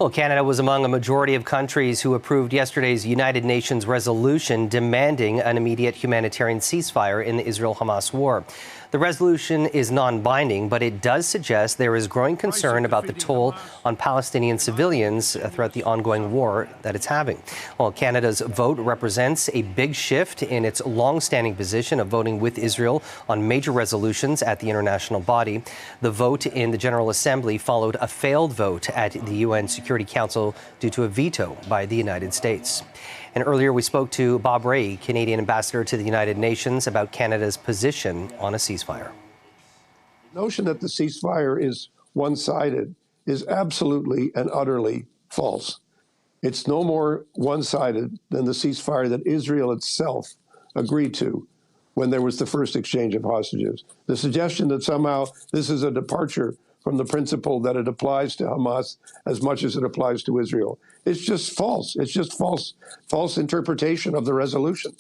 Well, Canada was among a majority of countries who approved yesterday's United Nations resolution demanding an immediate humanitarian ceasefire in the Israel-Hamas war. The resolution is non-binding, but it does suggest there is growing concern about the toll on Palestinian civilians throughout the ongoing war that it's having. Well, Canada's vote represents a big shift in its long-standing position of voting with Israel on major resolutions at the international body. The vote in the General Assembly followed a failed vote at the UN Security Council due to a veto by the United States. And earlier we spoke to Bob Rae, Canadian ambassador to the United Nations, about Canada's position on a ceasefire. The notion that the ceasefire is one-sided is absolutely and utterly false. It's no more one-sided than the ceasefire that Israel itself agreed to when there was the first exchange of hostages. The suggestion that somehow this is a departure from the principle that it applies to Hamas as much as it applies to Israel. It's just false. It's just false interpretation of the resolution.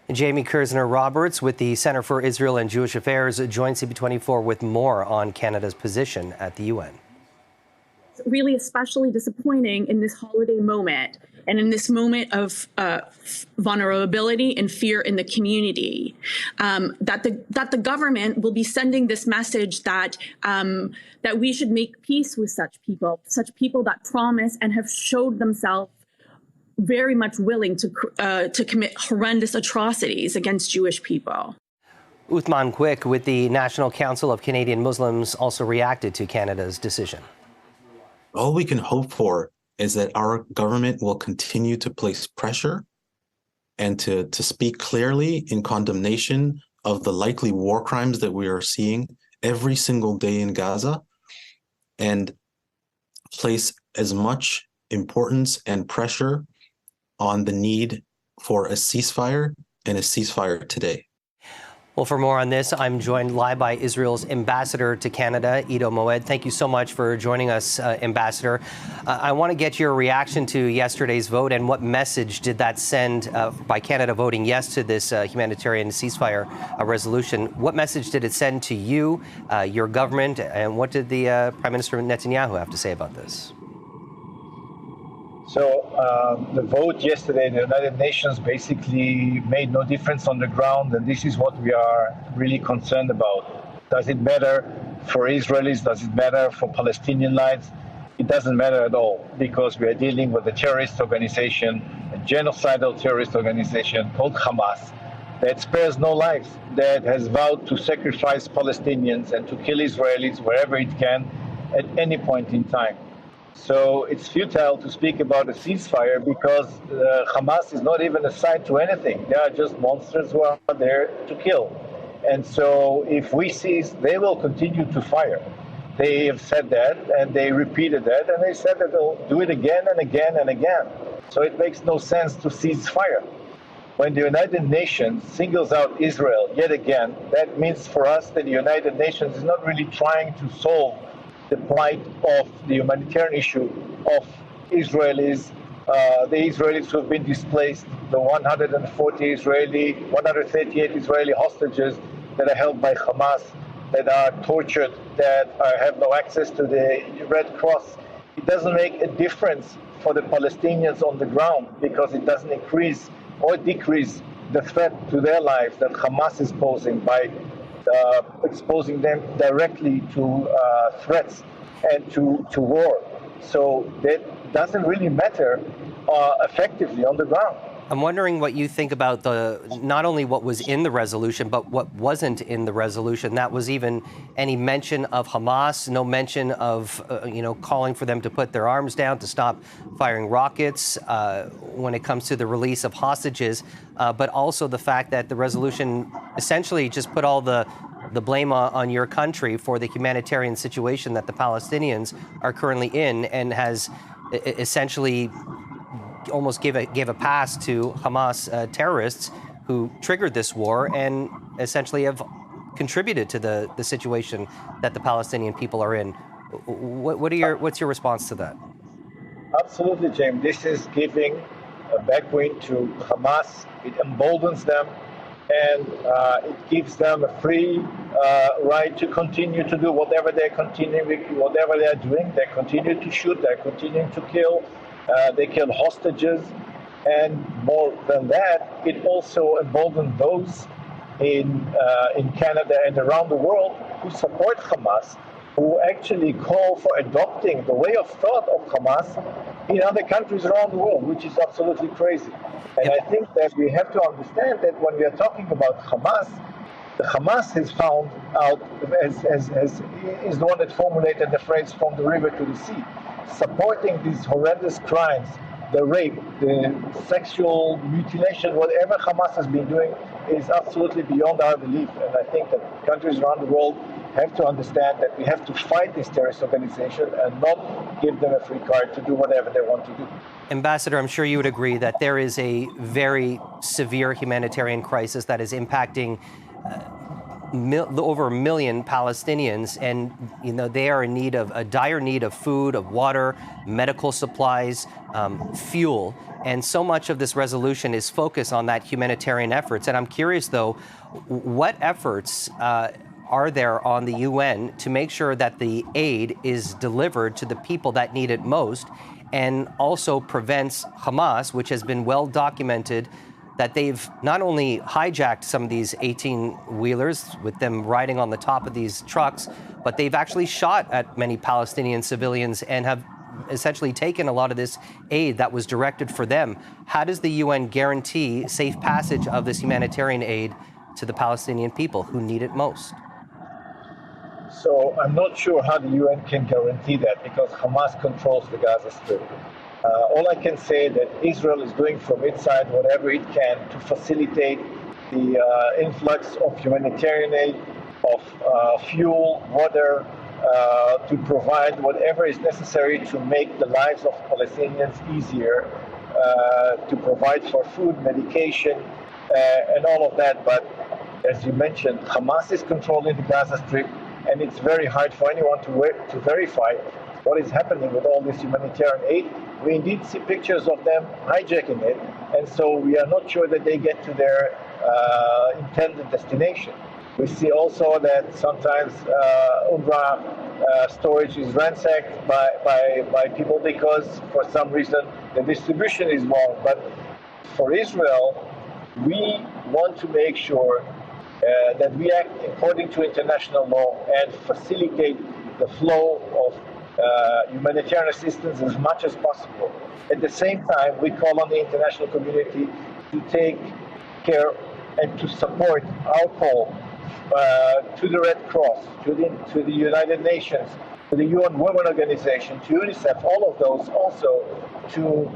Jamie Kersner-Roberts with the Center for Israel and Jewish Affairs joins CP24 with more on Canada's position at the UN. It's really especially disappointing in this holiday moment and in this moment of vulnerability and fear in the community, that the government will be sending this message that that we should make peace with such people that promise and have showed themselves very much willing to commit horrendous atrocities against Jewish people. Uthman Quick with the National Council of Canadian Muslims also reacted to Canada's decision. All we can hope for is that our government will continue to place pressure and to speak clearly in condemnation of the likely war crimes that we are seeing every single day in Gaza, and place as much importance and pressure on the need for a ceasefire, and a ceasefire today. Well, for more on this, I'm joined live by Israel's ambassador to Canada, Iddo Moed. Thank you so much for joining us, Ambassador. I want to get your reaction to yesterday's vote, and what message did that send by Canada voting yes to this humanitarian ceasefire resolution? What message did it send to you, your government, and what did the Prime Minister Netanyahu have to say about this? So the vote yesterday in the United Nations basically made no difference on the ground, and this is what we are really concerned about. Does it matter for Israelis? Does it matter for Palestinian lives? It doesn't matter at all, because we are dealing with a terrorist organization, a genocidal terrorist organization called Hamas, that spares no lives, that has vowed to sacrifice Palestinians and to kill Israelis wherever it can at any point in time. So it's futile to speak about a ceasefire, because Hamas is not even a side to anything. They are just monsters who are there to kill. And so if we cease, they will continue to fire. They have said that, and they repeated that, and they said that they'll do it again and again and again. So it makes no sense to cease fire. When the United Nations singles out Israel yet again, that means for us that the United Nations is not really trying to solve the plight of the humanitarian issue of Israelis, the Israelis who have been displaced, the 138 Israeli hostages that are held by Hamas, that are tortured, that have no access to the Red Cross. It doesn't make a difference for the Palestinians on the ground, because it doesn't increase or decrease the threat to their lives that Hamas is posing by exposing them directly to threats and to war. So that doesn't really matter effectively on the ground. I'm wondering what you think about not only what was in the resolution, but what wasn't in the resolution. That was even any mention of Hamas, no mention of, calling for them to put their arms down, to stop firing rockets when it comes to the release of hostages, but also the fact that the resolution essentially just put all the blame on your country for the humanitarian situation that the Palestinians are currently in, and has essentially almost gave a pass to Hamas terrorists who triggered this war and essentially have contributed to the situation that the Palestinian people are in. What's your response to that? Absolutely, James. This is giving a backwind to Hamas. It emboldens them. and it gives them a free right to continue to do whatever they're doing. They continue to shoot, they're continuing to kill, they kill hostages, and more than that, it also emboldens those in Canada and around the world who support Hamas, who actually call for adopting the way of thought of Hamas in other countries around the world, which is absolutely crazy. And I think that we have to understand that when we are talking about Hamas, the Hamas has found out, is the one that formulated the phrase "from the river to the sea," supporting these horrendous crimes, the rape, the sexual mutilation, whatever Hamas has been doing is absolutely beyond our belief. And I think that countries around the world have to understand that we have to fight this terrorist organization and not give them a free card to do whatever they want to do. Ambassador, I'm sure you would agree that there is a very severe humanitarian crisis that is impacting over 1 million Palestinians, and they are in need of a dire need of food, of water, medical supplies, fuel, and so much of this resolution is focused on that humanitarian efforts. And I'm curious, though, what efforts are there on the UN to make sure that the aid is delivered to the people that need it most, and also prevents Hamas, which has been well documented, that they've not only hijacked some of these 18-wheelers with them riding on the top of these trucks, but they've actually shot at many Palestinian civilians and have essentially taken a lot of this aid that was directed for them. How does the UN guarantee safe passage of this humanitarian aid to the Palestinian people who need it most? So I'm not sure how the UN can guarantee that, because Hamas controls the Gaza Strip. All I can say that Israel is doing from its side whatever it can to facilitate the influx of humanitarian aid, of fuel, water, to provide whatever is necessary to make the lives of Palestinians easier, to provide for food, medication, and all of that. But as you mentioned, Hamas is controlling the Gaza Strip, and it's very hard for anyone to verify what is happening with all this humanitarian aid. We indeed see pictures of them hijacking it, and so we are not sure that they get to their intended destination. We see also that sometimes UNRWA storage is ransacked by people because for some reason the distribution is wrong. But for Israel, we want to make sure that we act according to international law and facilitate the flow of humanitarian assistance as much as possible. At the same time, we call on the international community to take care and to support our call to the Red Cross, to the United Nations, to the UN Women Organization, to UNICEF, all of those also to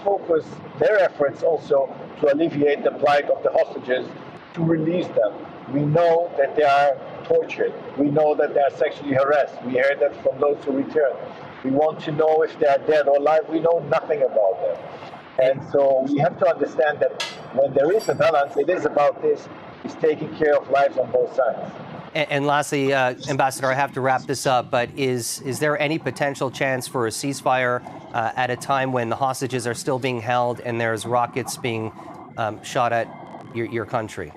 focus their efforts also to alleviate the plight of the hostages, to release them. We know that they are tortured. We know that they are sexually harassed. We heard that from those who return. We want to know if they are dead or alive. We know nothing about them. And so we have to understand that when there is a balance, it is about this, is taking care of lives on both sides. And lastly, Ambassador, I have to wrap this up, but is there any potential chance for a ceasefire at a time when the hostages are still being held and there's rockets being shot at your country?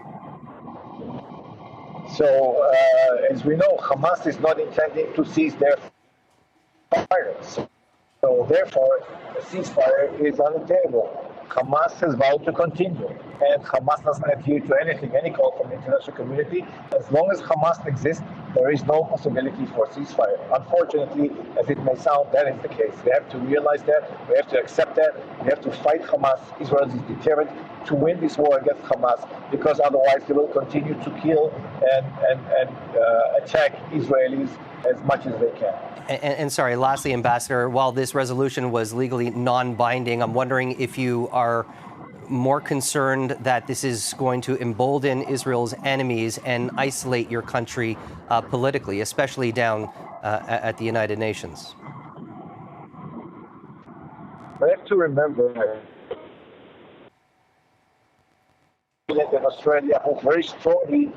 So, as we know, Hamas is not intending to cease their fire. So, therefore, a ceasefire is on the table. Hamas has vowed to continue, and Hamas doesn't adhere to anything, any call from the international community. As long as Hamas exists, there is no possibility for ceasefire. Unfortunately, as it may sound, that is the case. We have to realize that. We have to accept that. We have to fight Hamas. Israel is determined to win this war against Hamas, because otherwise they will continue to kill and attack Israelis as much as they can. And sorry, lastly, Ambassador, while this resolution was legally non-binding, I'm wondering if you are more concerned that this is going to embolden Israel's enemies and isolate your country politically, especially down at the United Nations. We have to remember in Australia who very strongly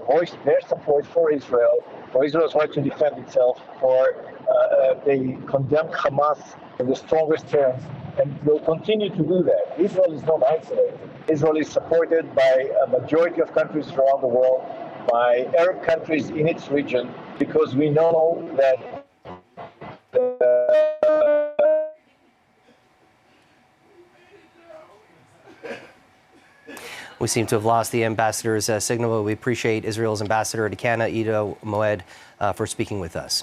voiced their support for Israel's right to defend itself, they condemned Hamas in the strongest terms and will continue to do that. Israel is not isolated. Israel is supported by a majority of countries around the world, by Arab countries in its region, because we know that We seem to have lost the ambassador's signal. We appreciate Israel's ambassador to Canada, Iddo Moed, for speaking with us.